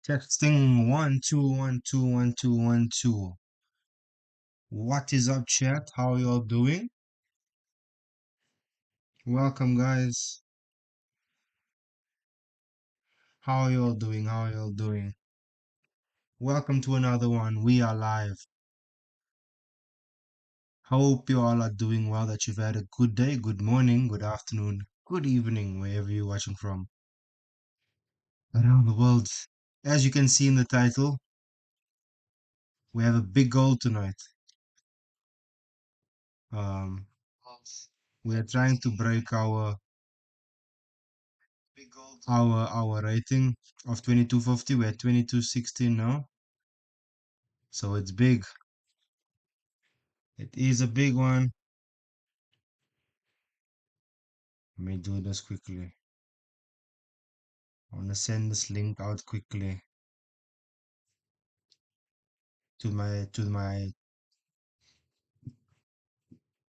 Texting 1 2 1 2 1 2 1 2. What is up, chat? How y'all doing? Welcome, guys. How y'all doing? How y'all doing? Welcome to another one. We are live. Hope you all are doing well, that you've had a good day, good morning, good afternoon, good evening, wherever you're watching from around the world. As you can see in the title, we have a big goal tonight. Um, we are trying to break our rating of 2250. We're at 2216 now. So it's big. It is a big one. Let me do this quickly. I want to send this link out quickly to my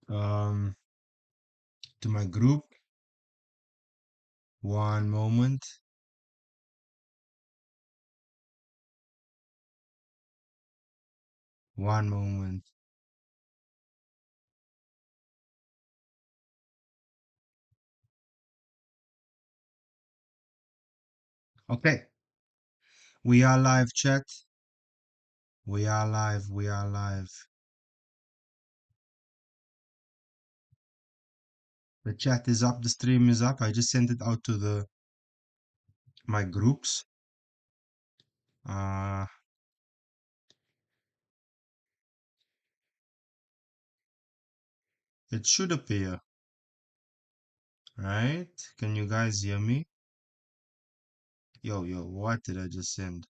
um to my group. One moment. One moment. Okay. We are live, chat. We are live. We are live. The chat is up. The stream is up. I just sent it out to my groups. Uh it should appear. Right? Can you guys hear me? Yo, what did I just send?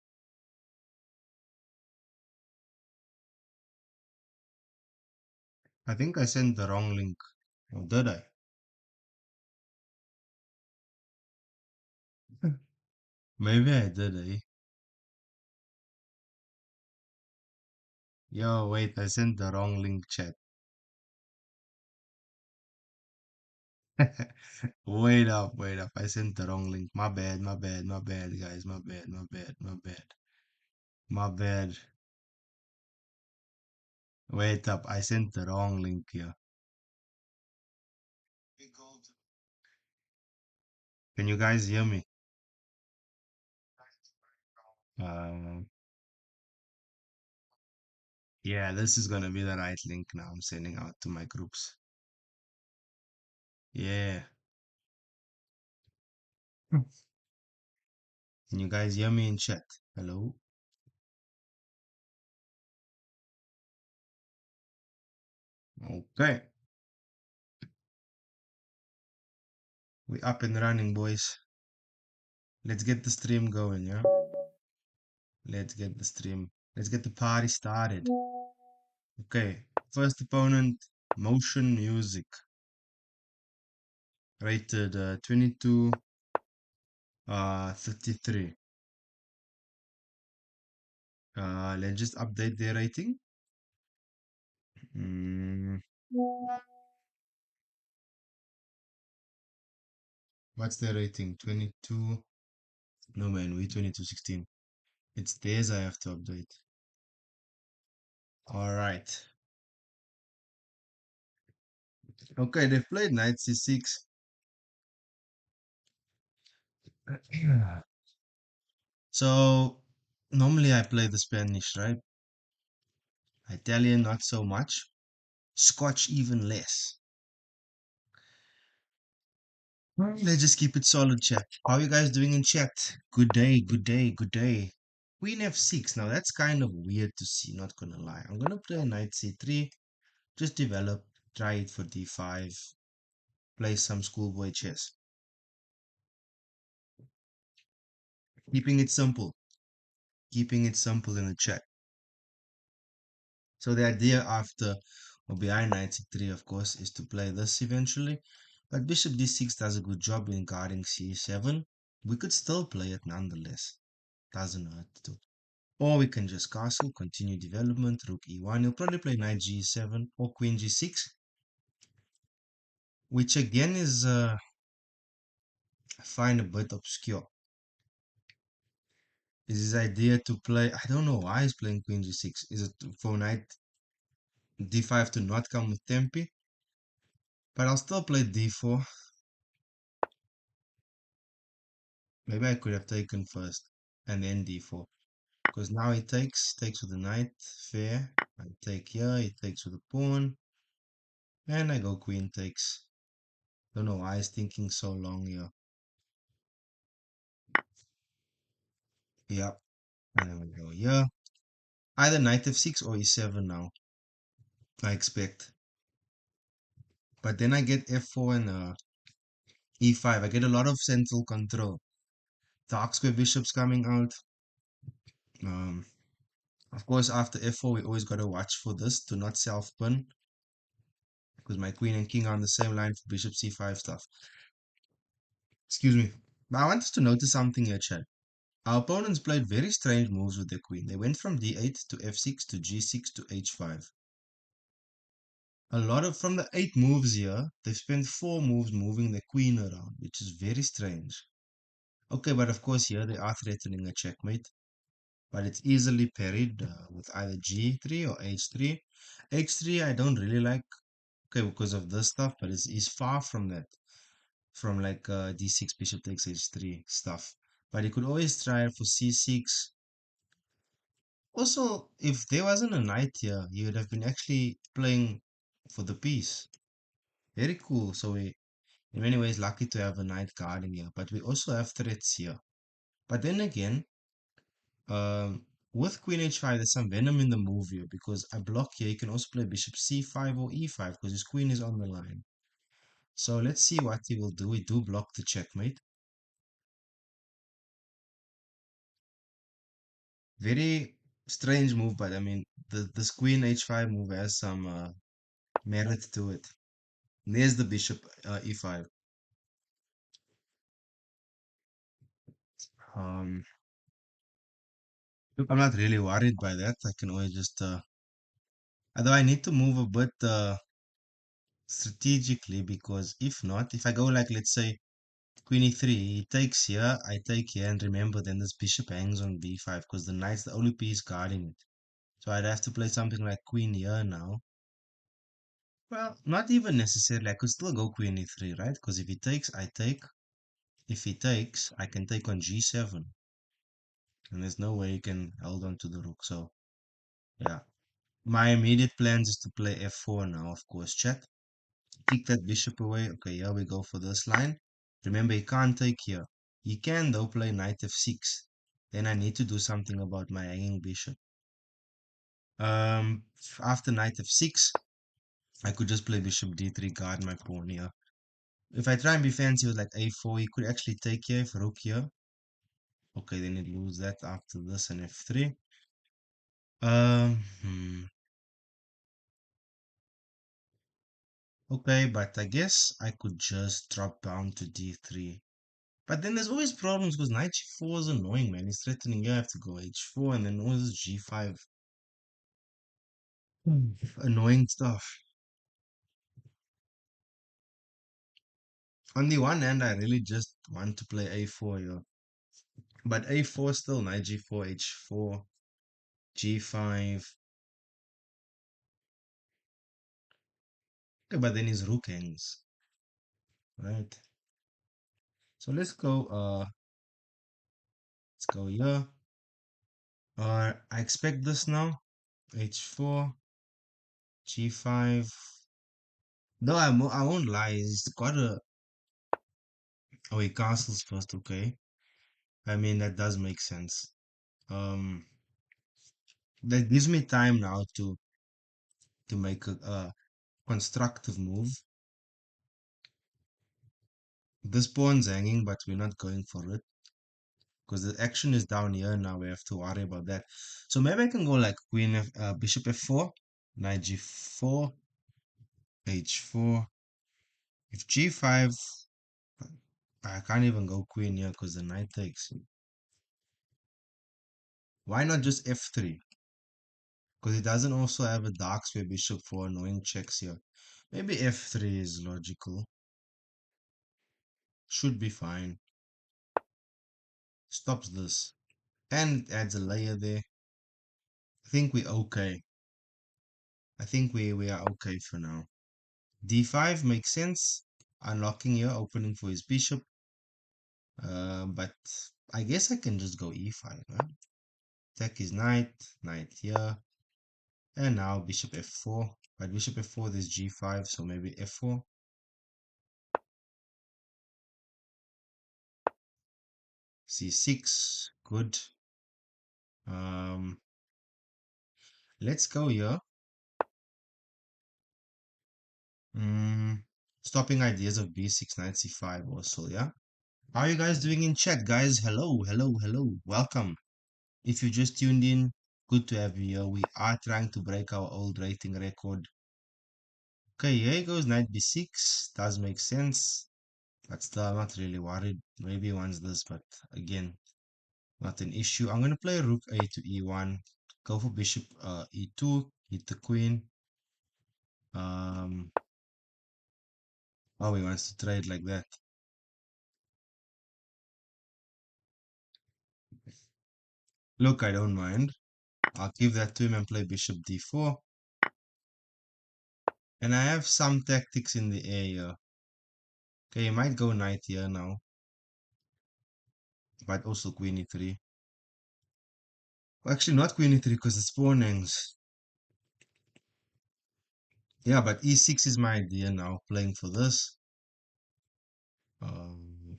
I think I sent the wrong link. Or did I? Maybe I did, eh? Yo, wait, I sent the wrong link, chat. Wait up. I sent the wrong link. My bad, guys. My bad. Wait up, I sent the wrong link here. Can you guys hear me? Uh, yeah, this is gonna be the right link now. I'm sending out to my groups. Yeah. Can you guys hear me in chat? Hello? Okay. We up and running, boys. Let's get the stream going, yeah? Let's get the stream. Let's get the party started. Okay. First opponent, Motion Music. Rated 22 33. Let's just update their rating. Mm, what's their rating? 22. No man, we 2216. It's theirs I have to update. Alright. Okay, they've played knight c6. So normally I play the Spanish, right? Italian not so much. Scotch even less. Let's just keep it solid, chat. How are you guys doing in chat? Good day, good day, good day. Queen f6. Now that's kind of weird to see, not gonna lie. I'm gonna play knight c3. Just develop, try it for d5. Play some schoolboy chess. Keeping it simple. Keeping it simple in the chat. So the idea after or behind knight c3, of course, is to play this eventually. But bishop d6 does a good job in guarding c7. We could still play it nonetheless. Doesn't hurt to. Or we can just castle, continue development, rook e1. He'll probably play knight g7 or queen g6. Which again is, I find a bit obscure. is his idea to play. I don't know why he's playing queen g6. Is it for knight d5 to not come with tempi? But I'll still play d4. Maybe I could have taken first and then d4. Because now he takes with the knight. Fair. I take here, he takes with the pawn. And I go queen takes. Don't know why he's thinking so long here. Yep. And then we go here. Either knight f6 or e7 now, I expect. But then I get f4 and e5. I get a lot of central control. Dark square bishops coming out. Um, of course, after f4, we always got to watch for this to not self-pin. Because my queen and king are on the same line for bishop c5 stuff. Excuse me. But I want us to notice something here, Chad. Our opponents played very strange moves with their queen. They went from d8 to f6 to g6 to h5. A lot of from the 8 moves here, they've spent 4 moves moving the queen around, which is very strange. Okay, but of course here they are threatening a checkmate, but it's easily parried with either g3 or h3. h3 I don't really like, okay, because of this stuff, but it's far from that, from like d6 bishop takes h3 stuff. But you could always try for c6. Also, if there wasn't a knight here, he would have been actually playing for the piece. Very cool. So we, in many ways, lucky to have a knight guarding here. But we also have threats here. But then again, with queen h5, there's some venom in the move here because I block here. He can also play bishop c5 or e5 because his queen is on the line. So let's see what he will do. We do block the checkmate. Very strange move, but I mean, this queen h5 move has some merit to it. There's the bishop e5. Um, Look, I'm not really worried by that. I can always just, although I need to move a bit strategically because if not, if I go like, let's say, queen e3, he takes here, I take here, and remember then this bishop hangs on b5 because the knight's the only piece guarding it. So I'd have to play something like queen here now. Well, not even necessarily. I could still go queen e3, right? Because if he takes, I take. If he takes, I can take on g7. And there's no way he can hold on to the rook. So, yeah. My immediate plans is to play f4 now, of course, chat. Kick that bishop away. Okay, here we go for this line. Remember, he can't take here. He can, though, play knight f6. Then I need to do something about my hanging bishop. After knight f6, I could just play bishop d3, guard my pawn here. If I try and be fancy with like a4, he could actually take here, if rook here. Okay, then he'd lose that after this and f3. Um, hmm. Okay, but I guess I could just drop down to d3. But then there's always problems because knight g4 is annoying, man. He's threatening you have to go h4 and then always g5. Annoying stuff. On the one hand, I really just want to play a4 here. But a4 still, knight g4, h4, g5. Okay, but then his rook hangs, right? So let's go here. I expect this now. h4, g5. No, I won't lie. He's got a. Oh, he castles first. Okay. I mean that does make sense. Um, that gives me time now to make a constructive move. This pawn's hanging, but we're not going for it because the action is down here now. We have to worry about that. So maybe I can go like queen bishop f4, knight g4, h4. If g5, I can't even go queen here because the knight takes. Why not just f3? Because it doesn't also have a dark square bishop for annoying checks here. Maybe f3 is logical. Should be fine. Stops this. And it adds a layer there. I think we're okay. I think we are okay for now. D5 makes sense. Unlocking here, opening for his bishop. But I guess I can just go E5, huh? Attack his knight, knight here. And now bishop F4. But bishop F4, there's G5, so maybe F4. C6, good. Um, let's go here. Mm, stopping ideas of B6, knight C5 also, yeah? How are you guys doing in chat, guys? Hello, hello, hello. Welcome. If you just tuned in, good to have you here. We are trying to break our old rating record. Okay, here goes knight b6. Does make sense. But still, I'm not really worried. Maybe he wants this, but again, not an issue. I'm going to play rook a to e1. Go for bishop e2. Hit the queen. Um, oh, he wants to trade like that. Look, I don't mind. I'll give that to him and play bishop d4. And I have some tactics in the air here. Okay, he might go knight here now. But also queen e3. Well, actually, not queen e3 because it's pawn hangs. Yeah, but e6 is my idea now, playing for this. Um,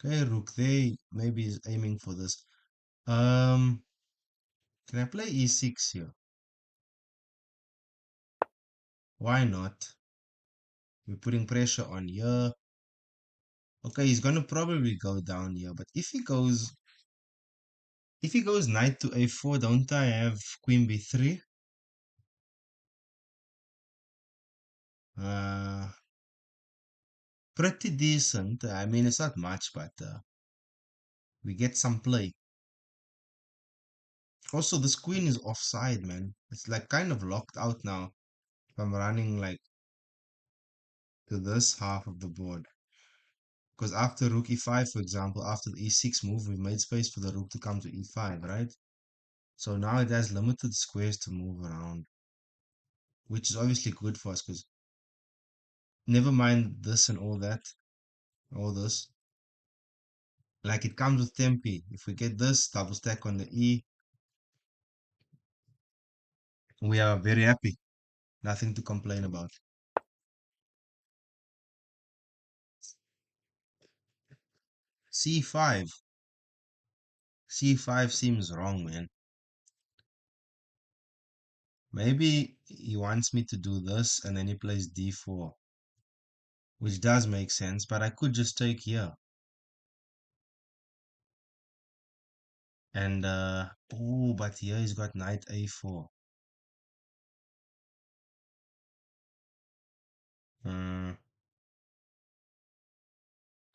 okay, rook there. Maybe he's aiming for this. Um, can I play e6 here? Why not? We're putting pressure on here. Okay, he's gonna probably go down here, but if he goes knight to a4, don't I have queen b3? Uh, pretty decent. I mean, it's not much, but we get some play. Also, this queen is offside, man. It's like kind of locked out now. If I'm running like to this half of the board. Because after rook e5, for example, after the e6 move, we've made space for the rook to come to e5, right? So now it has limited squares to move around, which is obviously good for us because never mind this and all that, all this. Like it comes with tempi. If we get this double stack on the e, we are very happy. Nothing to complain about. c5. c5 seems wrong, man. Maybe he wants me to do this and then he plays d4, which does make sense, but I could just take here. And oh, but here he's got knight a4. Hmm.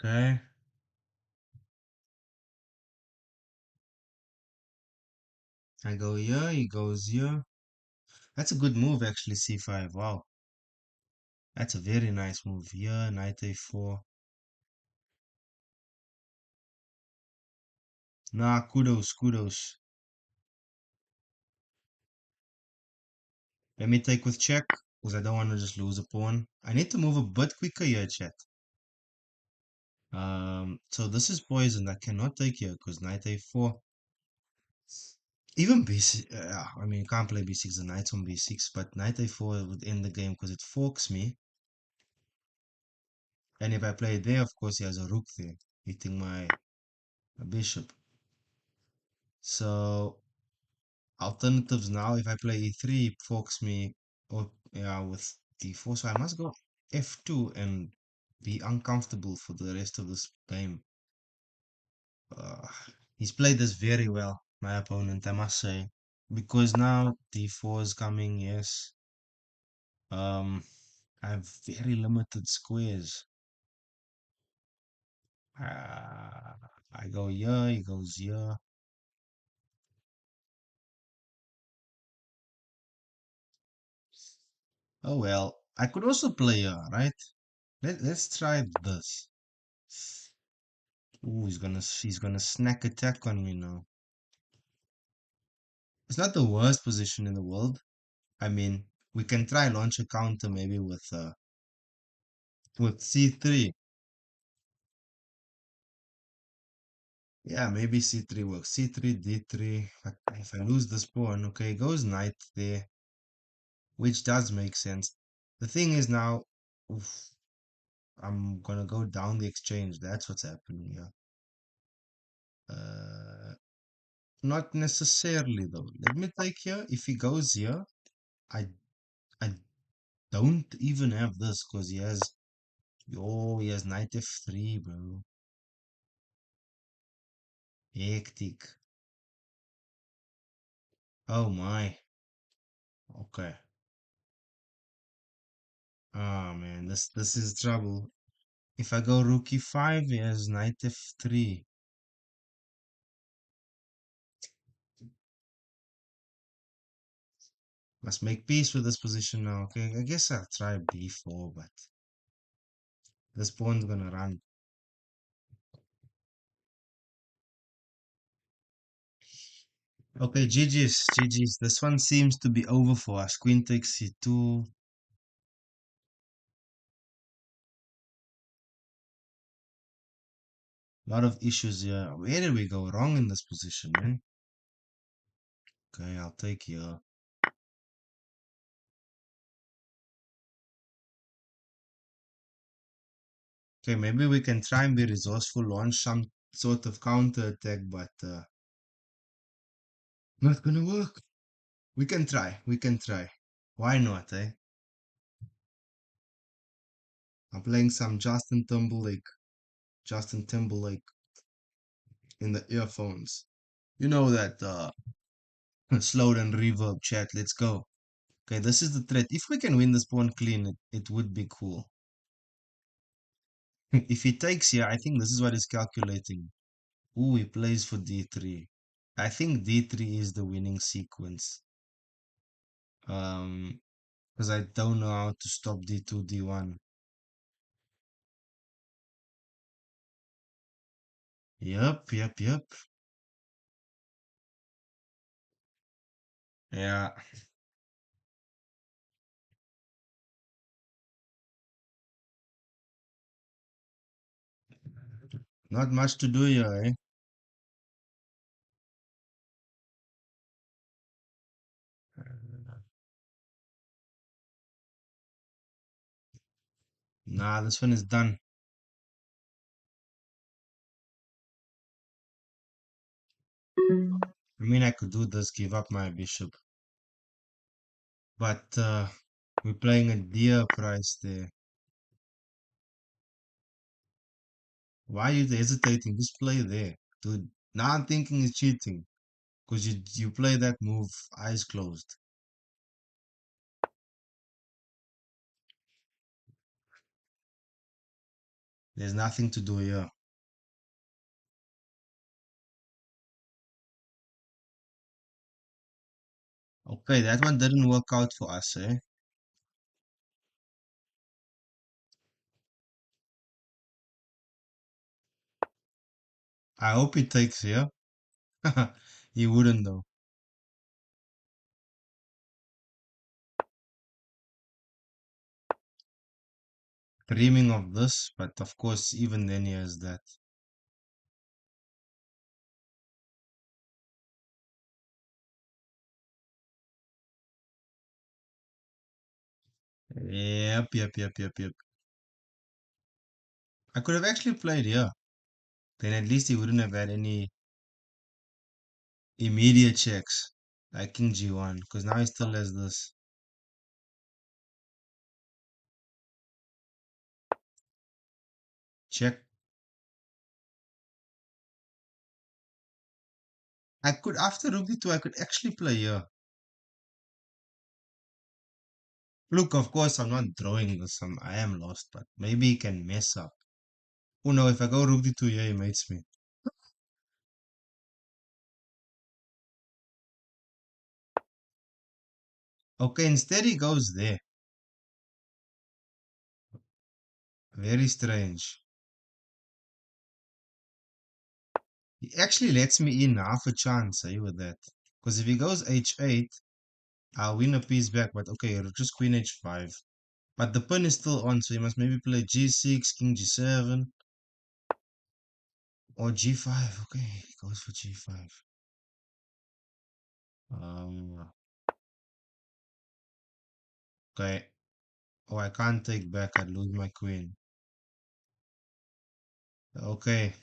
Okay. I go here, he goes here. That's a good move actually, c5. Wow. That's a very nice move. Here, knight a4. Nah, kudos, kudos. Let me take with check, because I don't want to just lose a pawn. I need to move a bit quicker here, chat. So this is poisoned. I cannot take here, because knight a4. Even b6, I mean, you can't play b6, the knight's on b6, but knight a4 would end the game because it forks me. And if I play it there, of course, he has a rook there, hitting my bishop. So, alternatives now, if I play e3, it forks me or, yeah, with d4. So I must go f2 and be uncomfortable for the rest of this game. Uh, he's played this very well, my opponent, I must say. Because now d4 is coming, yes. I have very limited squares. I go here, he goes here. Oh well, I could also play here, right? Let's try this. Ooh, he's gonna snack attack on me now. It's not the worst position in the world. I mean, we can try launch a counter maybe with c3. Yeah, maybe c3 works. C3, d3. If I lose this pawn, okay, goes knight there, which does make sense. The thing is now, oof, I'm gonna go down the exchange. That's what's happening here. Not necessarily though. Let me take here. If he goes here, I I don't even have this because he has knight f3, bro. Hectic. Oh my. Okay. Oh man, this is trouble. If I go rook e5, he has knight f3. Must make peace with this position now. Okay, I guess I'll try b4, but this pawn's gonna run. Okay, GG's. This one seems to be over for us. Queen takes c2. A lot of issues here. Where did we go wrong in this position, man? Okay, I'll take here. Okay, maybe we can try and be resourceful, launch some sort of counter attack, but not gonna work. We can try. We can try. Why not, eh? I'm playing some Justin Timberlake in the earphones. You know that slow and reverb chat. Let's go. Okay, this is the threat. If we can win this pawn clean, it would be cool. If he takes here, I think this is what he's calculating. Ooh, he plays for d3. I think d3 is the winning sequence. Because I don't know how to stop d2, d1. Yep. Yeah, not much to do here, eh? Nah, this one is done. I mean, I could do this, give up my bishop. But we're playing a dear price there. Why are you hesitating? Just play there. Dude, now I'm thinking it's cheating. Because you play that move, eyes closed. There's nothing to do here. Okay, that one didn't work out for us, eh? I hope he takes here. He wouldn't though. Dreaming of this, but of course, even then he has that. Yep. I could have actually played here. Then at least he wouldn't have had any immediate checks like King G1, because now he still has this. Check. I could, after Rook D2, I could actually play here. Look, of course, I'm not drawing this. I am lost, but maybe he can mess up. Oh no, if I go Rook D2, yeah, he mates me. Okay, instead he goes there. Very strange. He actually lets me in half a chance, with that. Because if he goes h8, I'll win a piece back. But okay, it'll just queen h5. But the pawn is still on, so he must maybe play g6, king g7, or g5. Okay, he goes for g5. Um, okay. Oh, I can't take back. I'd lose my queen. Okay.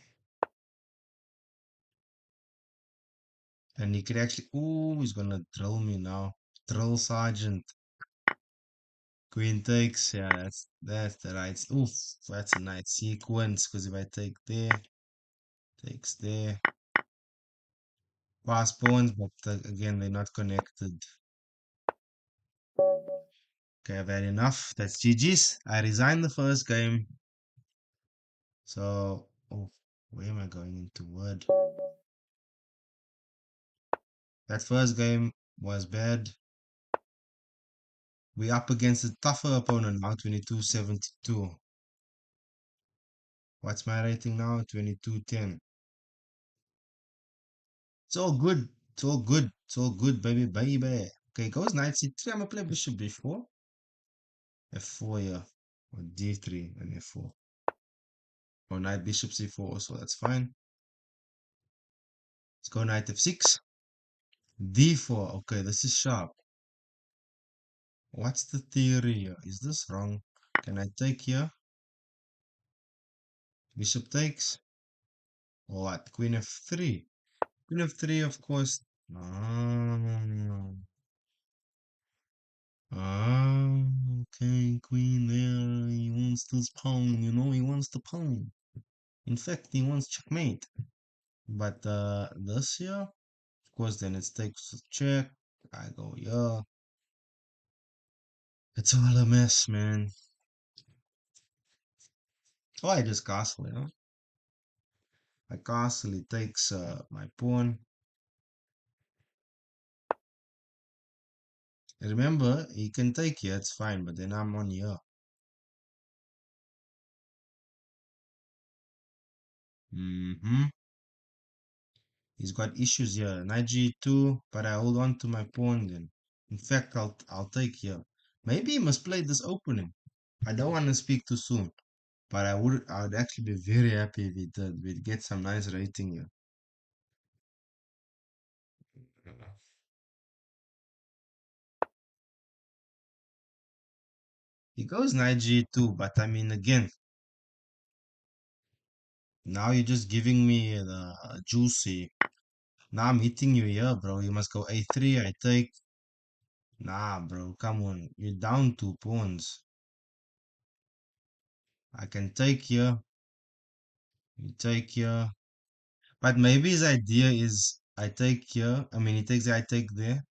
And he could actually. Oh, he's gonna drill me now. Drill sergeant. Queen takes. Yeah, that's the right. Oof, that's a nice sequence. Because if I take there, takes there. Pass pawns, but again, they're not connected. Okay, I've had enough. That's GG's. I resigned the first game. So, oh, where am I going into word? That first game was bad. We up against a tougher opponent now, 22-72. What's my rating now? 22-10. It's all good. It's all good. It's all good, baby, baby. Okay, goes knight c3. I'm gonna play bishop b4. f4, yeah. Or d3 and f4. Or knight bishop c4 also, that's fine. Let's go knight f6. d4. Okay, this is sharp. What's the theory here? Is this wrong? Can I take here? Bishop takes. Or what? Queen f3. Queen f3, of course. Ah, okay, queen there. He wants this pawn, he wants the pawn. In fact, he wants checkmate. But this here, of course, then it takes a check. I go here. It's all a mess, man. Oh, I just castle, I castle, it takes my pawn. Remember, he can take here, it's fine, but then I'm on here. Mm-hmm. He's got issues here. Knight g2, but I hold on to my pawn then. In fact, I'll take here. Maybe he must play this opening. I don't want to speak too soon, but I would actually be very happy if he did. We'd get some nice rating here. He goes knight g2, but I mean again, now you're just giving me the juicy. Now I'm hitting you here, bro. You must go a3. I take. Nah, bro. Come on. You're down 2 pawns. I can take here. You take here. But maybe his idea is I take here. I mean, he takes there, I take there.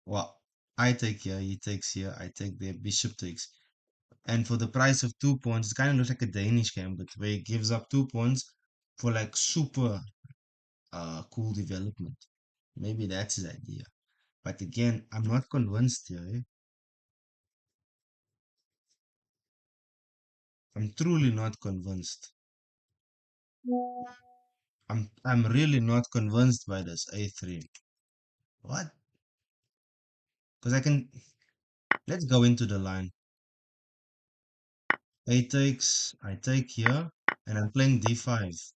Well, I take here, he takes here, I take there, bishop takes. And for the price of 2 pawns, it kind of looks like a Danish game, but where he gives up 2 pawns for like super cool development. Maybe that's his idea. But again, I'm not convinced here. I'm truly not convinced. I'm really not convinced by this a3. What? Because I can. Let's go into the line. A takes, I take here, and I'm playing d5.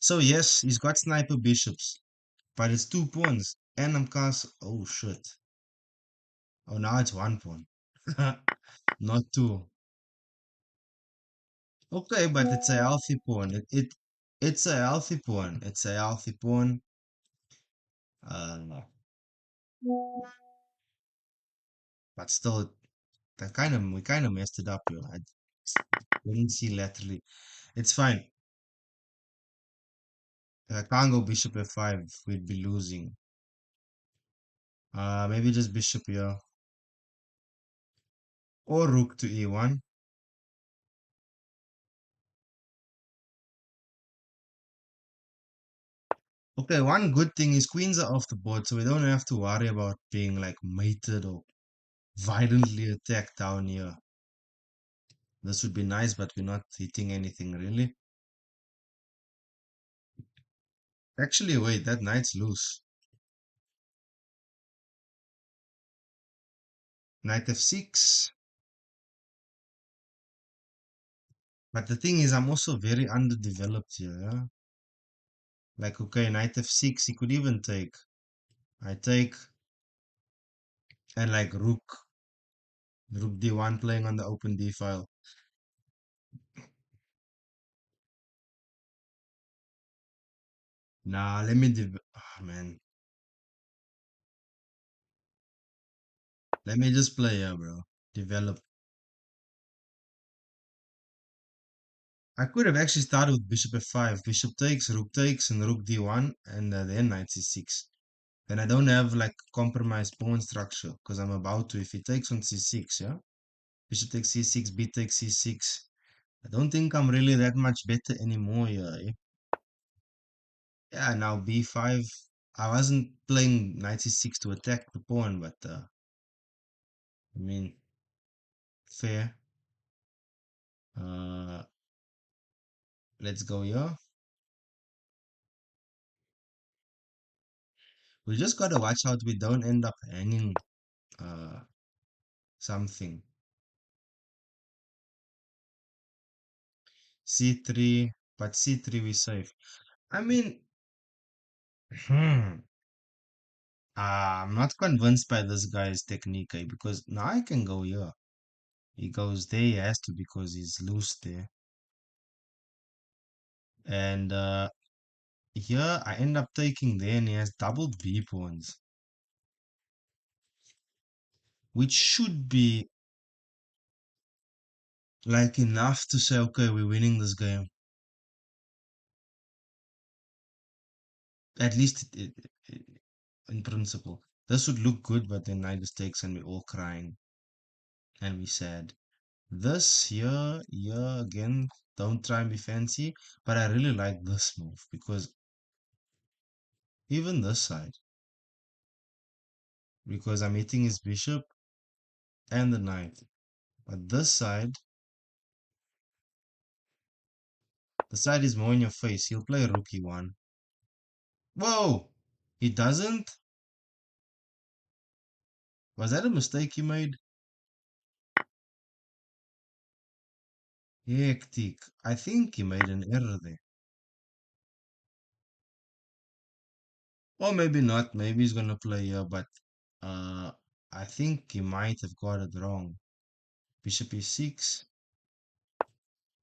So yes, he's got sniper bishops, but it's 2 pawns, and I'm cast. Oh shit! Oh, now it's 1 pawn, not two. Okay, but it's a healthy pawn. It's a healthy pawn. It's a healthy pawn. Uh, but still, we kind of messed it up here. I didn't see laterally. It's fine. If I can't go bishop f5, we'd be losing. Maybe just bishop here. Or rook to e1. Okay, one good thing is queens are off the board, so we don't have to worry about being like mated or violently attacked down here. This would be nice, but we're not hitting anything really. Actually, wait, that knight's loose. Knight f6. But the thing is, I'm also very underdeveloped here, yeah? Like, okay, knight f6, he could even take. I take, and like rook d1 playing on the open d file. Nah, let me, oh, man. Let me just play here, bro. Develop. I could have actually started with bishop f5. Bishop takes, and rook d1, and then knight c6. Then I don't have like compromised pawn structure because I'm about to. If he takes on c6, yeah? Bishop takes c6, b takes c6. I don't think I'm really that much better anymore here, eh? Yeah, now b5. I wasn't playing knight c6 to attack the pawn, but I mean, fair. Uh, let's go here. We just gotta watch out we don't end up hanging uh something. c3, but c3 we safe. I mean, hmm, I'm not convinced by this guy's technique, eh, because now I can go here. He goes there, he has to because he's loose there. And here I end up taking there and he has doubled b pawns, which should be like enough to say, okay, we're winning this game. At least in principle. This would look good, but then knight just takes and we're all crying and we sad. This here again, don't try and be fancy, but I really like this move because even this side, because I'm hitting his bishop and the knight. But this side, the side is more in your face. He'll play rook e1. Whoa! He doesn't? Was that a mistake he made? Hectic. I think he made an error there. Or maybe not. Maybe he's gonna play here, but uh, I think he might have got it wrong. Bishop e6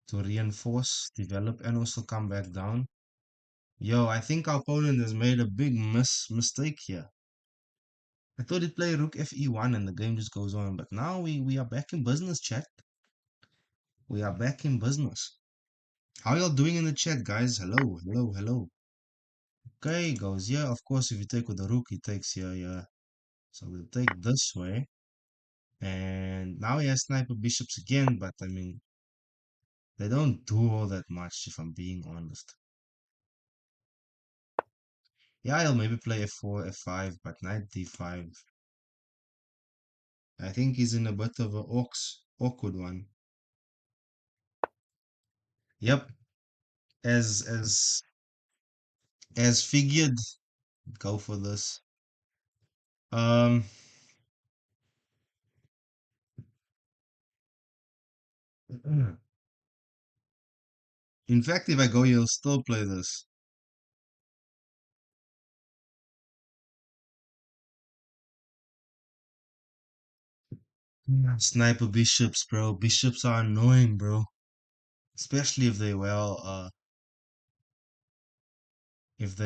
to reinforce, develop, and also come back down. Yo, I think our opponent has made a big mistake here. I thought he'd play rook fe1 and the game just goes on, but now we are back in business, chat. We are back in business. How y'all doing in the chat, guys? Hello, hello, hello. Okay, goes here. Of course, if you take with the rook, he takes here, yeah. So we'll take this way. And now he has sniper bishops again, but I mean, they don't do all that much if I'm being honest. Yeah, I'll maybe play f4, f5, but knight d5. I think he's in a bit of a awkward one. Yep, as figured, go for this. Um, in fact, if I go, you'll still play this. Yeah. Sniper bishops, bro. Bishops are annoying, bro. Especially if they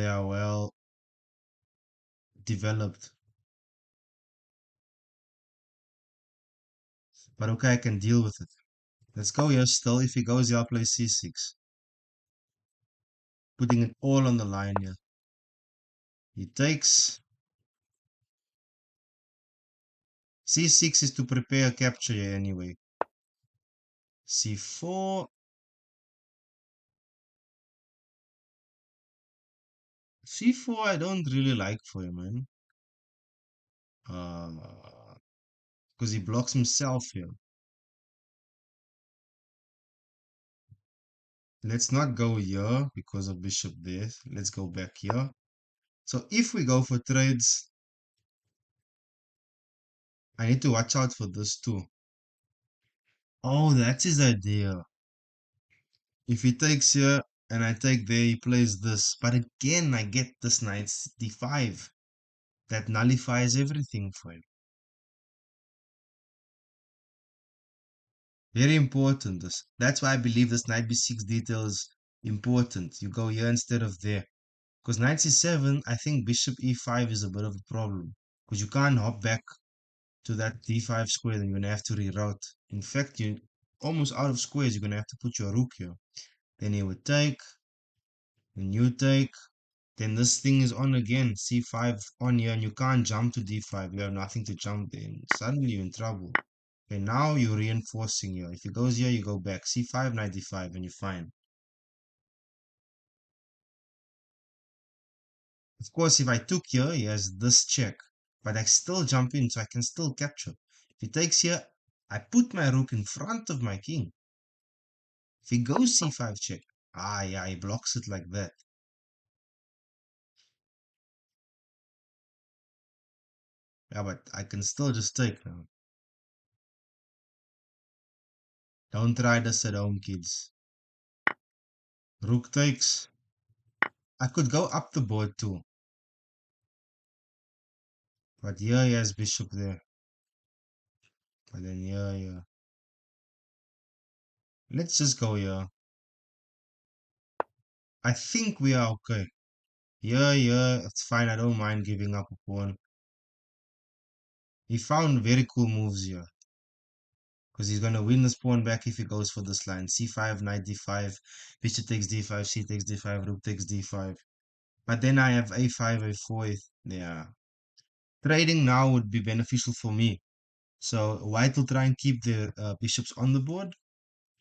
are well developed. But okay, I can deal with it. Let's go here still. If he goes here, I'll play c6. Putting it all on the line here. He takes. c6 is to prepare a capture here anyway. c4. c4 I don't really like for him, man. Because he blocks himself here. Let's not go here because of bishop there. Let's go back here. So if we go for trades, I need to watch out for this too. Oh, that's his idea. If he takes here and I take there, he plays this. But again, I get this knight d5. That nullifies everything for him. Very important. This. That's why I believe this knight b6 detail is important. You go here instead of there. Because knight c7, I think bishop e5 is a bit of a problem. Because you can't hop back to that d5 square, then you're going to have to reroute. In fact, you're almost out of squares. You're going to have to put your rook here. Then he would take, then you take, then this thing is on again, c5 on here, and you can't jump to d5. You have nothing to jump in. Suddenly you're in trouble. Okay, now you're reinforcing here. If it goes here, you go back. c5, knight d5, and you're fine. Of course, if I took here, he has this check. But I still jump in, so I can still capture. If he takes here, I put my rook in front of my king. If he goes c5 check, yeah, he blocks it like that. Yeah, but I can still just take now. Don't try this at home, kids. Rook takes. I could go up the board too. But here he has bishop there. But then here. Let's just go here. I think we are okay. Here, it's fine. I don't mind giving up a pawn. He found very cool moves here. Because he's going to win this pawn back if he goes for this line. c5, knight d5, bishop takes d5, c takes d5, rook takes d5. But then I have a5, a4. Yeah. Trading now would be beneficial for me. So white will try and keep the bishops on the board.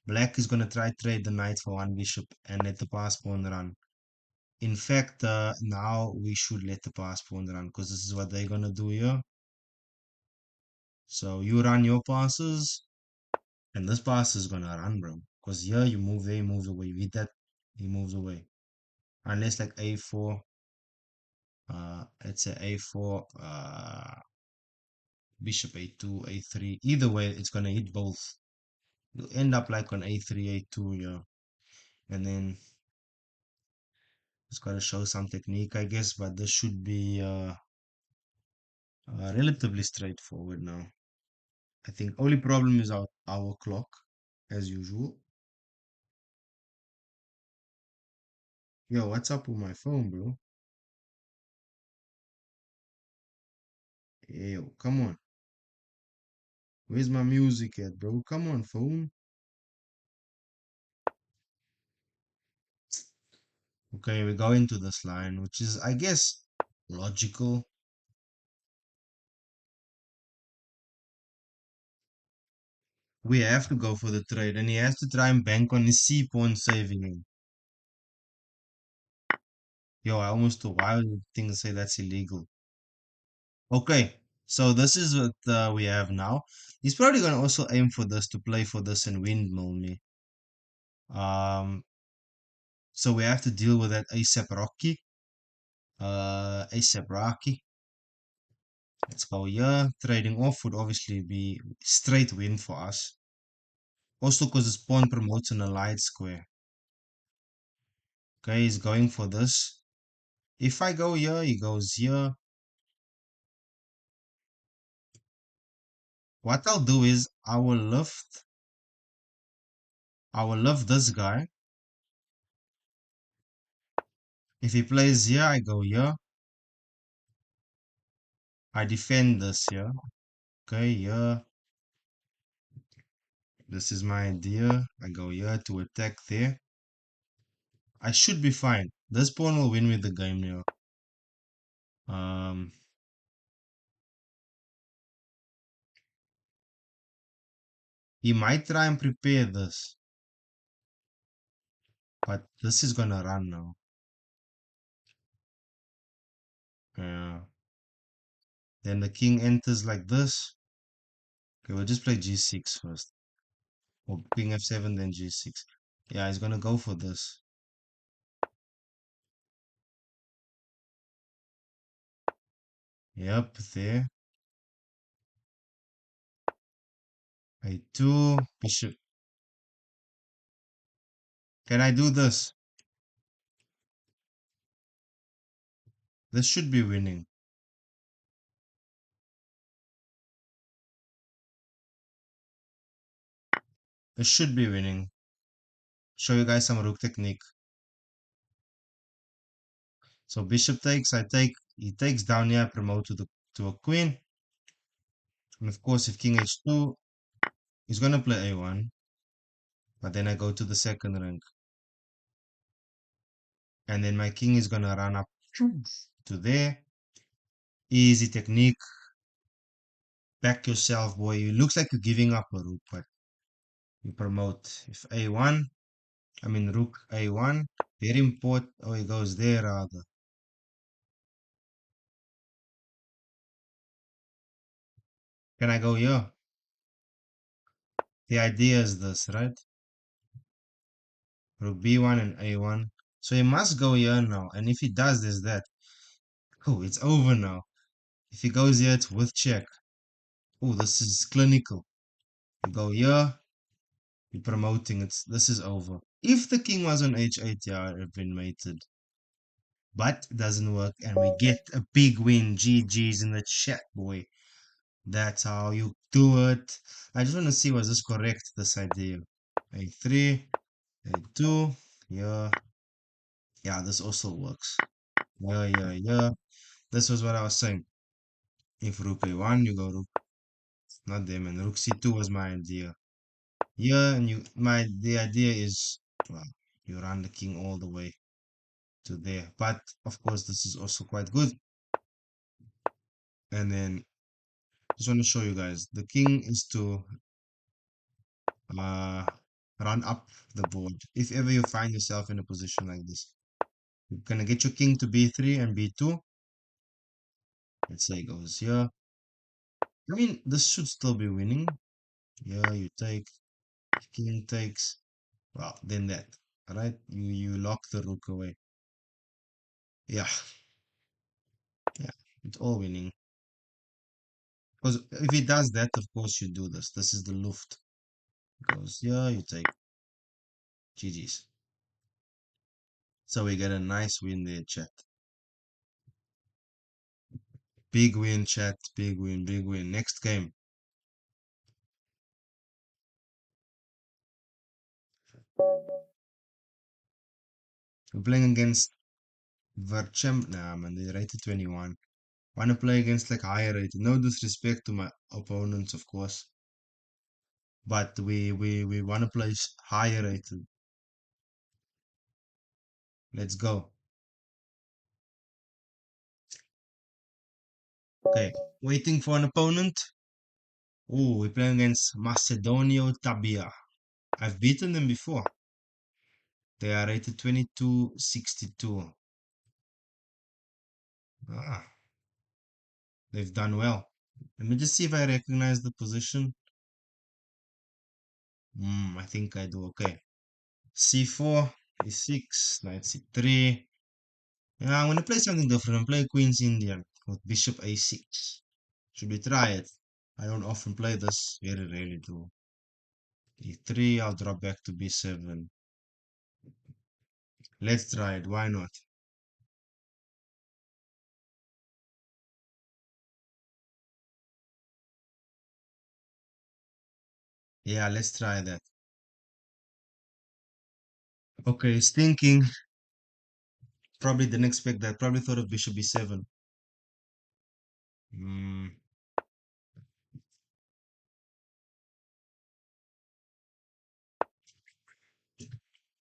Black is going to try trade the knight for one bishop and let the pass pawn run. In fact, now we should let the pass pawn run because this is what they're going to do here. So you run your passes and this pass is going to run, bro. Because here you move there, he moves away. You hit that, he moves away. Unless like a4, let's say a4, bishop a2, a3. Either way, it's going to hit both. You'll end up like on a3, a2, yeah. And then it's got to show some technique, I guess, but this should be relatively straightforward now. I think only problem is our clock, as usual. Yo, what's up with my phone, bro? Yo, come on. Where's my music at, bro? Come on, phone. Okay, we go into this line, which is, I guess, logical. We have to go for the trade, and he has to try and bank on his C pawn saving him. Yo, I almost thought, why would things say that's illegal? Okay, so this is what we have now. He's probably going to also aim for this to play for this and windmill me. So we have to deal with that ASAP Rocky. ASAP Rocky. Let's go here. Trading off would obviously be straight win for us. Also because this pawn promotes an allied square. Okay, he's going for this. If I go here, he goes here. What I'll do is I will lift this guy. If he plays here, I go here. I defend this here. Okay, here. This is my idea. I go here to attack there. I should be fine. This pawn will win me the game now. Um, he might try and prepare this, but this is gonna run now. Yeah. Then the king enters like this. Okay, we'll just play g6 first. Or king f7, then g6. Yeah, he's gonna go for this. Yep, there. A2, bishop. Can I do this? This should be winning. This should be winning. Show you guys some rook technique. So bishop takes, I take, he takes down here, I promote to a queen. And of course, if king h2, he's gonna play a1. But then I go to the second rank. And then my king is gonna run up to there. Easy technique. Back yourself, boy. It looks like you're giving up a rook, but you promote. If a1, I mean rook a1, very important. Oh, he goes there rather. Can I go here? The idea is this, right? Rook b1 and a1. So he must go here now. And if he does this, that. Oh, it's over now. If he goes here, it's with check. Oh, this is clinical. You go here, you're promoting it. This is over. If the king was on h8, yeah, I'd have been mated. But it doesn't work, and we get a big win. GG's in the chat, boy. That's how you do it. I just want to see, was this correct, this idea? A3, A2, yeah. Yeah, this also works. Yeah, yeah, yeah. This was what I was saying. If rook A1, you go rook, not them, and rook C2 was my idea. Yeah, and the idea is, well, you run the king all the way to there. But, of course, this is also quite good. And then, just want to show you guys, the king is to uh, run up the board. If ever you find yourself in a position like this, you're gonna get your king to b3 and b2. Let's say it goes here. I mean, this should still be winning. Yeah, you take, king takes. Well, then that, right? You lock the rook away. Yeah, yeah, it's all winning. Because if he does that, of course you do this. This is the Luft. Goes yeah, you take GG's. So we get a nice win there, chat. Big win, chat. Big win, big win. Next game. We're playing against Verchem. Nah, man, they're rated 21. Want to play against like higher rated. No disrespect to my opponents, of course. But we want to play higher rated. Let's go. Okay, waiting for an opponent. Oh, we're playing against Macedonio Tabia. I've beaten them before. They are rated 2262. Ah, they've done well. Let me just see if I recognize the position. I think I do. Okay. C4, E6, knight C3. Yeah, I'm gonna play something different. I'm playing Queen's Indian with Bishop A6. Should we try it? I don't often play this. Very rarely do. E3, I'll drop back to B7. Let's try it. Why not? Yeah, let's try that. Okay, it's thinking. Probably didn't expect that. Probably thought of Bishop B7. Hmm.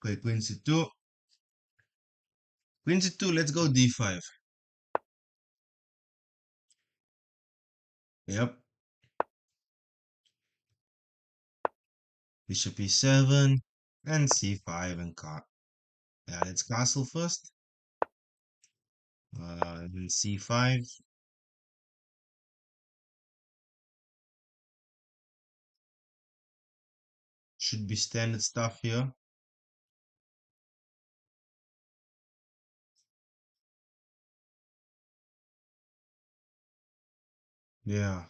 Okay, Queen C2. Queen C2, let's go D5. Yep. Bishop E7 and C5 and yeah, let's castle first. Then C5. Should be standard stuff here. Yeah.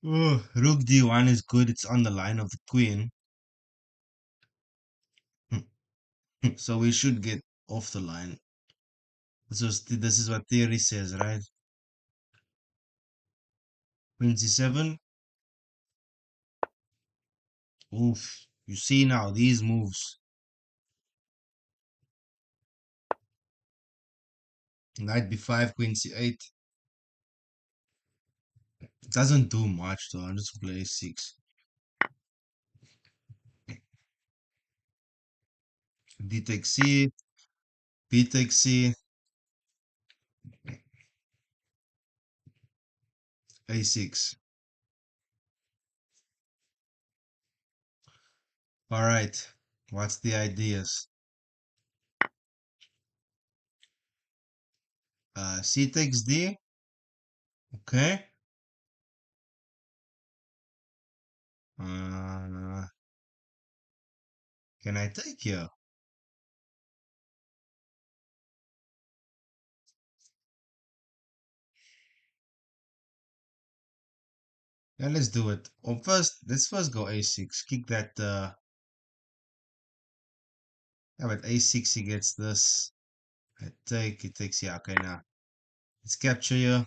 Oh, rook d1 is good. It's on the line of the queen. So we should get off the line. This is what theory says, right? Queen c7. Oof. You see now these moves. Knight b5, queen c8. It doesn't do much though. I'm just play a6. D takes c, b takes c, a6. All right. What's the ideas? C takes d. Okay. Uh, can I take here? Yeah, let's do it. Let's first go a6. Kick that. Yeah, but a6 he gets this. I take. It takes. Yeah. Okay. Now let's capture here,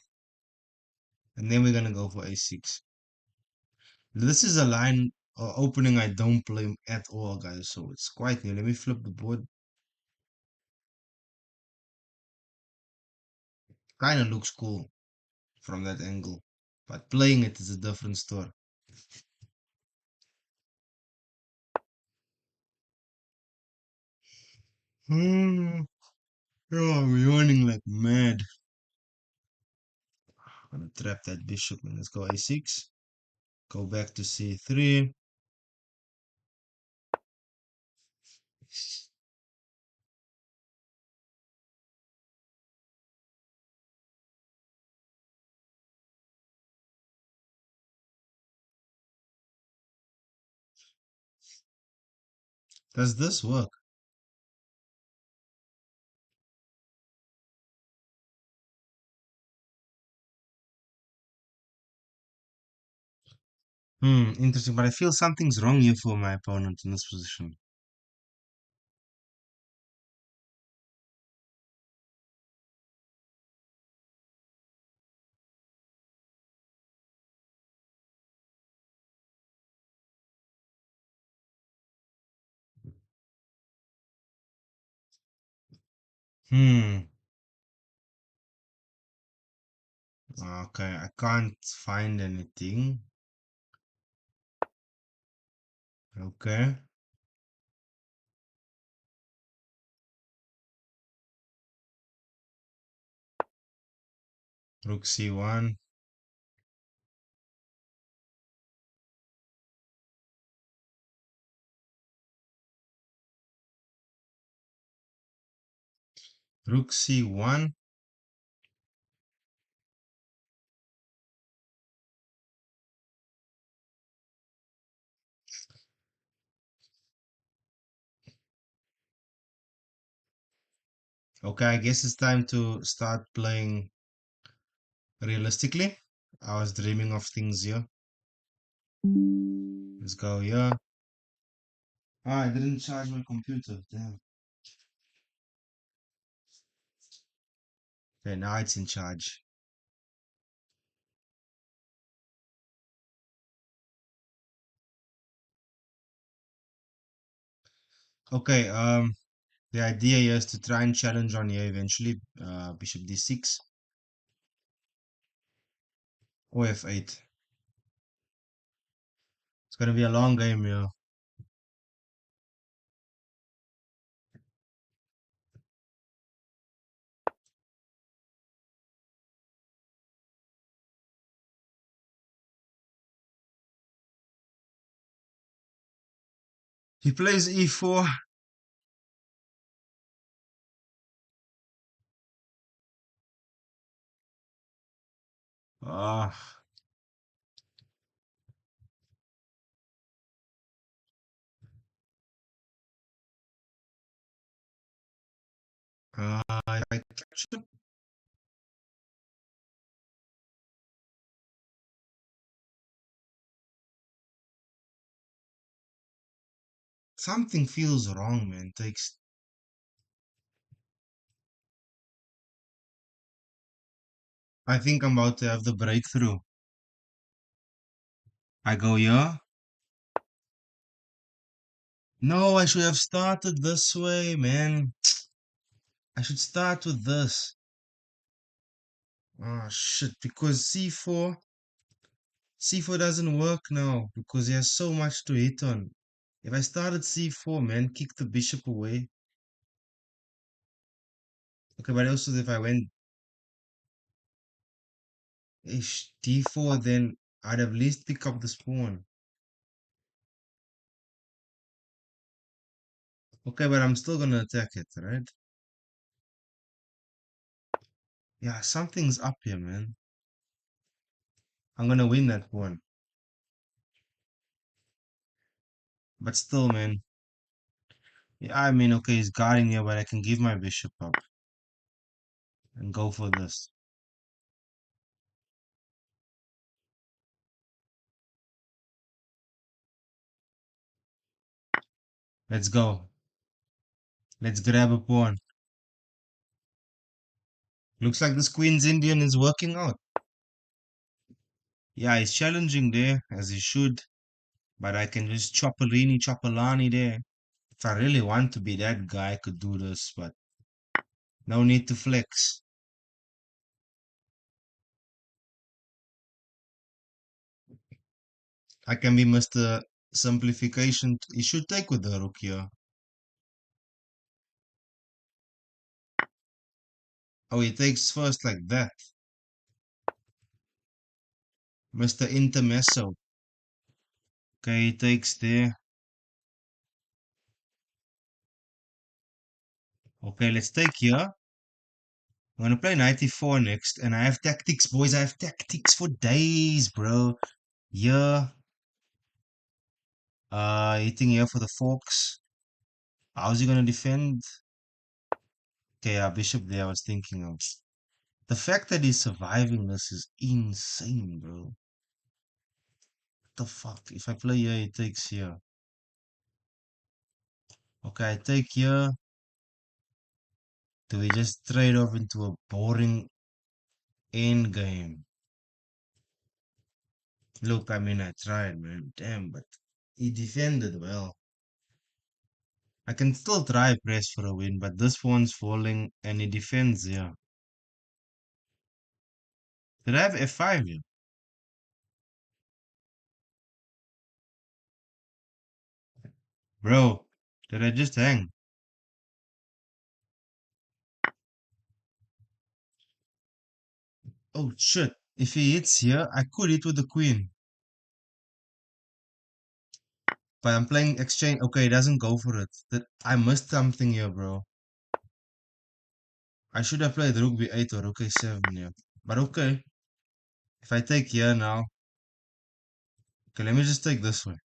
and then we're gonna go for a6. This is a line opening I don't play at all, guys. So it's quite new. Let me flip the board. Kind of looks cool from that angle, but playing it is a different story. Hmm. Oh, I'm yawning like mad. I'm gonna trap that bishop and let's go a6. Go back to c3. Does this work? Interesting, but I feel something's wrong here for my opponent in this position. Hmm. Okay, I can't find anything. Okay. Rook c1. Rook c1. Okay, I guess it's time to start playing realistically. I was dreaming of things here. Let's go here. Ah, I didn't charge my computer. Damn. Okay, now it's in charge. Okay, the idea here is to try and challenge on here eventually. Bishop d6 or f8. It's gonna be a long game here. He plays e4. Ah, I I captured? Something feels wrong, man. Takes. I think I'm about to have the breakthrough. I go here. No, I should have started this way, man. I should start with this. Oh shit, because C4 doesn't work now because he has so much to hit on. If I started C4, man, kick the bishop away. Okay, but also if I went ish D4, then I'd at least pick up the pawn. Okay, but I'm still gonna attack it, right? Yeah, something's up here, man. I'm gonna win that one. But still, man. Yeah, I mean, okay, he's guarding here, but I can give my bishop up and go for this. Let's go. Let's grab a pawn. Looks like this Queen's Indian is working out. Yeah, he's challenging there, as he should. But I can just chopperini, choppalani there. If I really want to be that guy, I could do this, but no need to flex. I can be Mr. Simplification. He should take with the rook here. Oh, he takes first like that. Mr. Intermesso. Okay, he takes there. Okay, let's take here. I'm gonna play 94 next, and I have tactics, boys. I have tactics for days, bro. Yeah. Hitting here for the forks. How's he gonna defend? Okay, bishop there, I was thinking of. The fact that he's surviving this is insane, bro. What the fuck? If I play here, he takes here. Okay, I take here. Do we just trade off into a boring end game? Look, I mean, I tried, man. Damn, but he defended well. I can still try press for a win, but this one's falling and he defends here. Did I have F5 here? Bro, did I just hang? Oh shit. If he hits here, I could hit with the queen. But I'm playing exchange. Okay, he doesn't go for it. I missed something here, bro. I should have played rook b8 or rook a7 here. But okay. If I take here now. Okay, let me just take this way.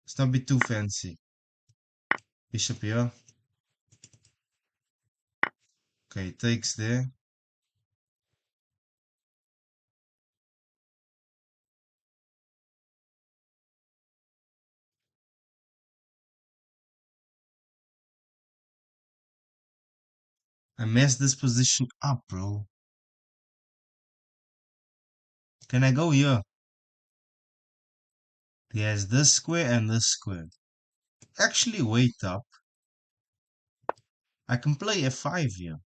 Let's not be too fancy. Bishop here. Okay, takes there. I messed this position up, bro. Can I go here? He has this square and this square. Actually, wait up. I can play f5 here.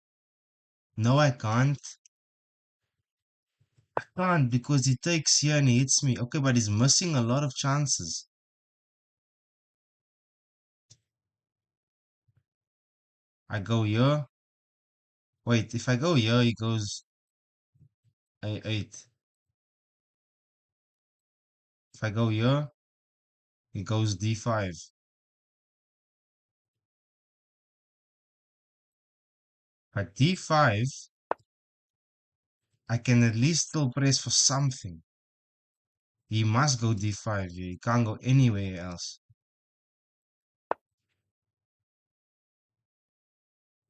No, I can't. I can't because he takes here and he hits me. Okay, but he's missing a lot of chances. I go here. Wait, if I go here, he goes a8. If I go here, he goes d5. At d5, I can at least still press for something. He must go d5 here. He can't go anywhere else.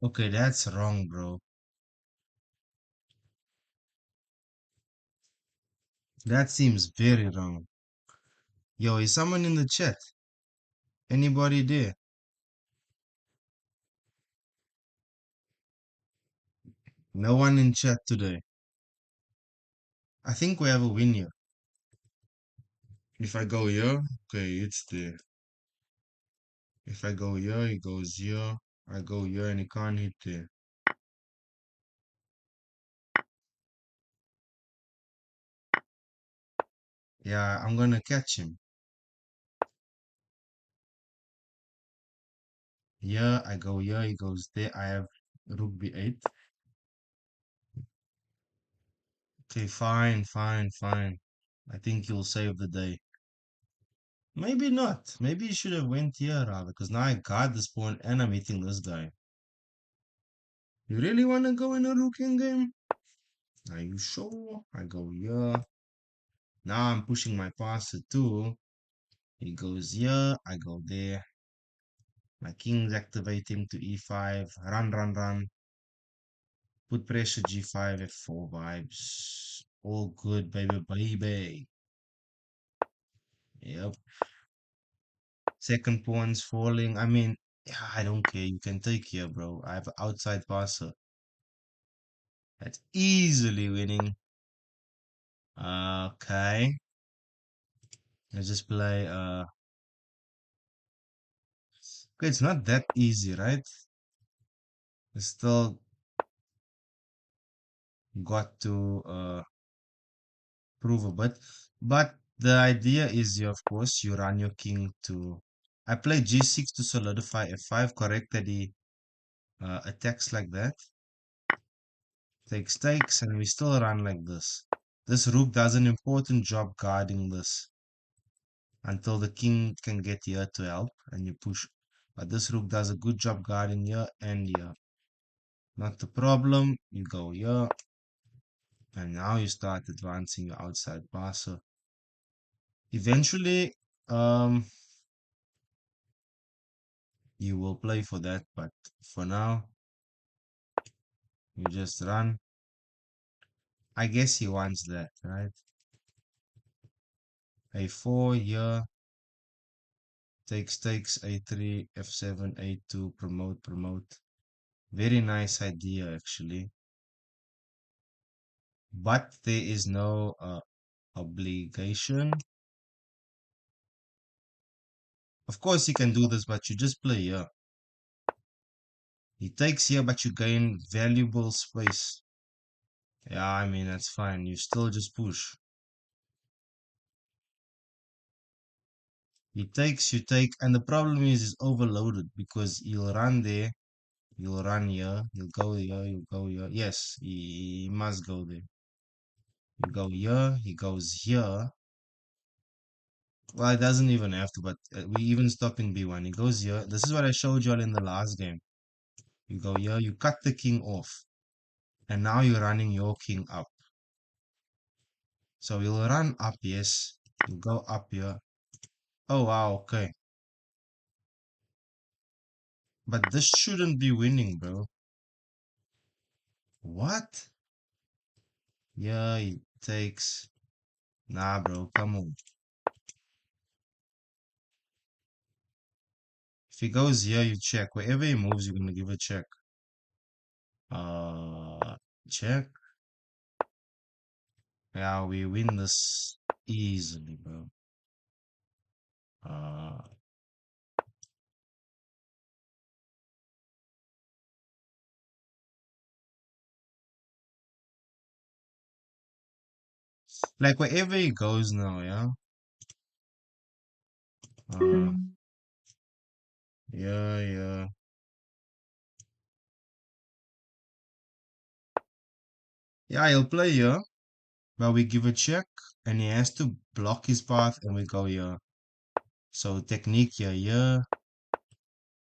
Okay, that's wrong, bro. That seems very wrong. Yo, is someone in the chat? Anybody there? No one in chat today. I think we have a win here. If I go here, okay, it's there. If I go here, he goes here. I go here and he can't hit there. Yeah, I'm gonna catch him. Here, I go here, he goes there. I have rook b8. Okay, fine, fine, fine. I think you'll save the day. Maybe not. Maybe you should have went here rather, because now I got this pawn and I'm hitting this guy. You really wanna go in a rooking game? Are you sure? I go here. Now I'm pushing my passer too. He goes here, I go there. My king's activating to e5. Run, run, run. Put pressure g5, f4 vibes. All good, baby, baby. Yep. Second pawn's falling. I mean, yeah, I don't care. You can take here, bro. I have an outside passer. That's easily winning. Okay. Let's just play. Okay, it's not that easy, right? We still got to prove a bit. But the idea is, of course, you run your king to. I play g6 to solidify f5. Correct that he attacks like that. Takes takes, and we still run like this. This rook does an important job guarding this until the king can get here to help and you push. But this rook does a good job guarding here and here. Not the problem. You go here. And now you start advancing your outside passer. Eventually, you will play for that, but for now, you just run. I guess he wants that, right? A4 here, takes a3, f7, a2, promote, promote. Very nice idea, actually. But there is no obligation. Of course, you can do this, but you just play here. He takes here, but you gain valuable space. Yeah, I mean, that's fine. You still just push. He takes, you take, and the problem is it's overloaded because you'll run there, you'll run here, you'll go here, you'll go here. Yes, he must go there. You go here, he goes here. Well, it doesn't even have to, but we even stop in B1. He goes here. This is what I showed you all in the last game. You go here, you cut the king off, and now you're running your king up. So you'll run up, yes. You go up here. Oh, wow, okay. But this shouldn't be winning, bro. What? Yeah, he takes. Nah, bro, come on. If he goes here, you check. Wherever he moves, you're gonna give a check. Uh, check. Yeah, we win this easily, bro. Uh, like wherever he goes now, yeah. Uh, yeah, yeah. Yeah, he'll play here, but we give a check, and he has to block his path, and we go here. So technique here, here,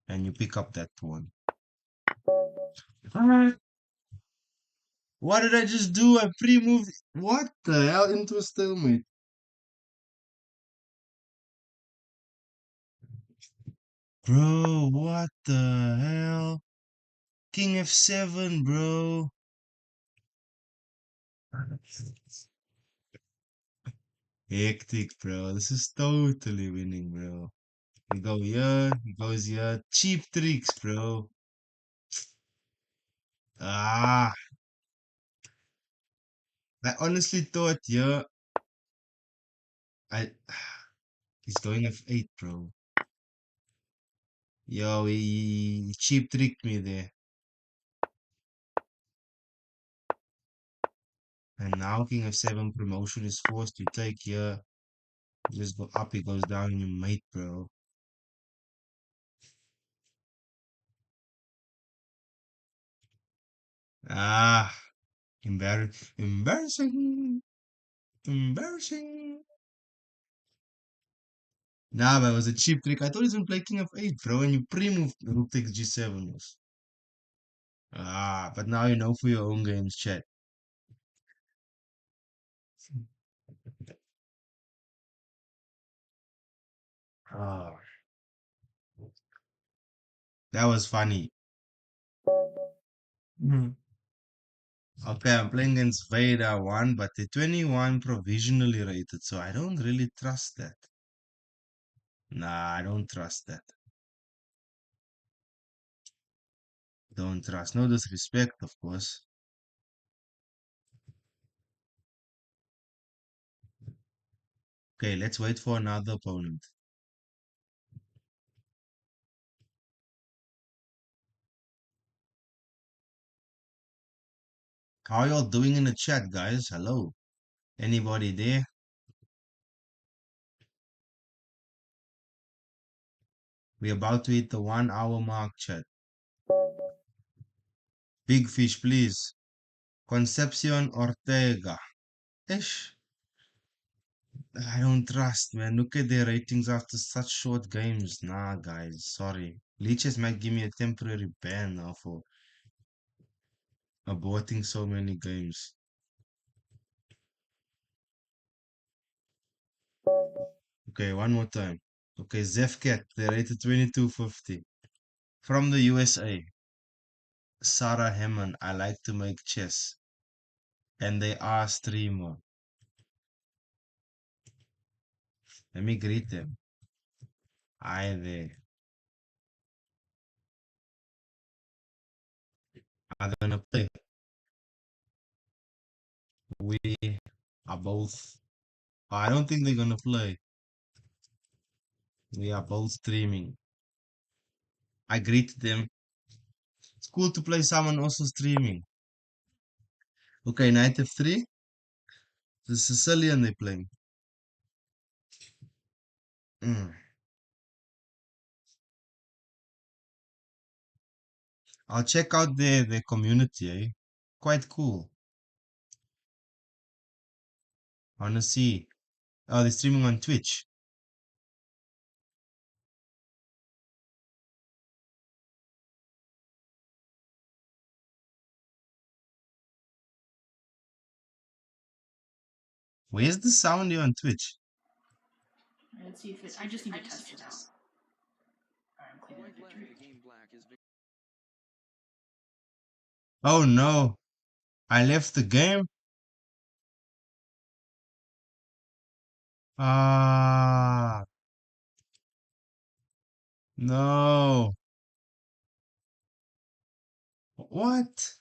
and you pick up that pawn. Alright. What did I just do? I pre-moved. What the hell into a stalemate? Bro, what the hell? King F7, bro. Hectic, bro. This is totally winning, bro. We go here, he goes here. Cheap tricks, bro. Ah, I honestly thought, yeah, I he's going F8, bro. Yo, he cheap tricked me there. And now King F7 promotion is forced to take here. You just go up, he goes down, you mate, bro. Ah, embarrassing, embarrassing. Nah, but it was a cheap trick. I thought he was gonna play King of 8, bro, and you pre-move Rook takes G7 was. Ah, but now you know for your own games, chat. Ah, that was funny. Mhm. Okay, I'm playing against Vader 1, but the 21 provisionally rated, so I don't really trust that. Nah, I don't trust that. Don't trust. No disrespect, of course. Okay, let's wait for another opponent. How y'all doing in the chat, guys? Hello. Anybody there? We're about to hit the 1 hour mark, chat. Big fish, please. Concepcion Ortega. Ish. I don't trust, man. Look at their ratings after such short games. Nah, guys. Sorry. Leeches might give me a temporary ban now for aborting so many games. Okay, one more time. Okay, Zefcat. They rated 2250. From the USA. Sarah Hemmon. I like to make chess. And they are streamer. Let me greet them. Hi there. Are they gonna play? We are both. I don't think they're gonna play. We are both streaming. I greet them. It's cool to play someone also streaming. Okay, knight f3. The Sicilian they playing. Mm. I'll check out their community, eh? Quite cool. I wanna see. Oh, they're streaming on Twitch. Where's the sound here on Twitch? Let's see if it. I just need to test it out. Alright, I'm claiming victory. Oh no. I left the game. Ah, no. What?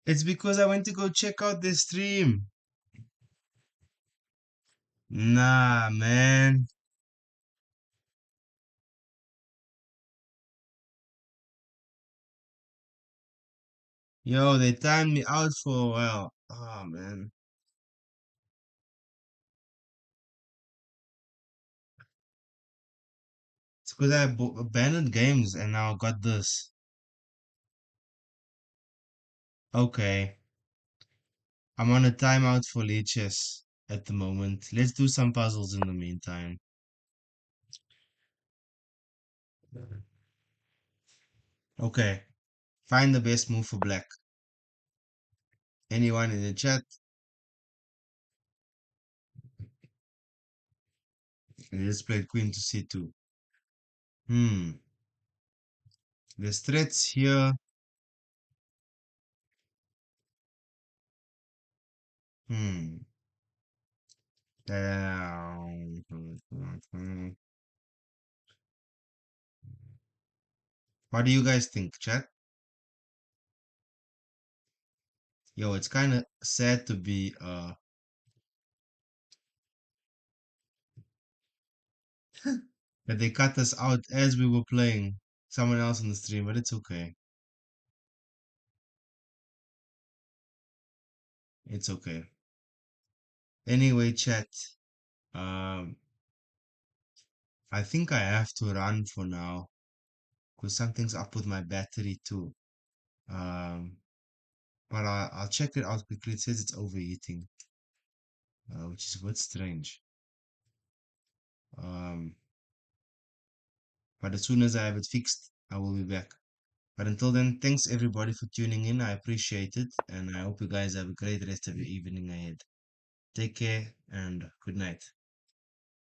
It's because I went to go check out the stream. Nah, man. Yo, they timed me out for a while. Oh, man. It's because I abandoned games and now I got this. Okay. I'm on a timeout for LICHESS at the moment. Let's do some puzzles in the meantime. Okay. Find the best move for black. Anyone in the chat? Let's play queen to c2. Hmm. There's threats here. Hmm. What do you guys think, chat? Yo, it's kind of sad to be that they cut us out as we were playing someone else on the stream, but it's okay. It's okay. Anyway, chat. Um, I think I have to run for now because something's up with my battery too. Um, but I'll check it out quickly. It says it's overheating, which is a bit strange. Um, but as soon as I have it fixed, I will be back. But until then, thanks everybody for tuning in. I appreciate it, and I hope you guys have a great rest of your evening ahead. Take care and good night.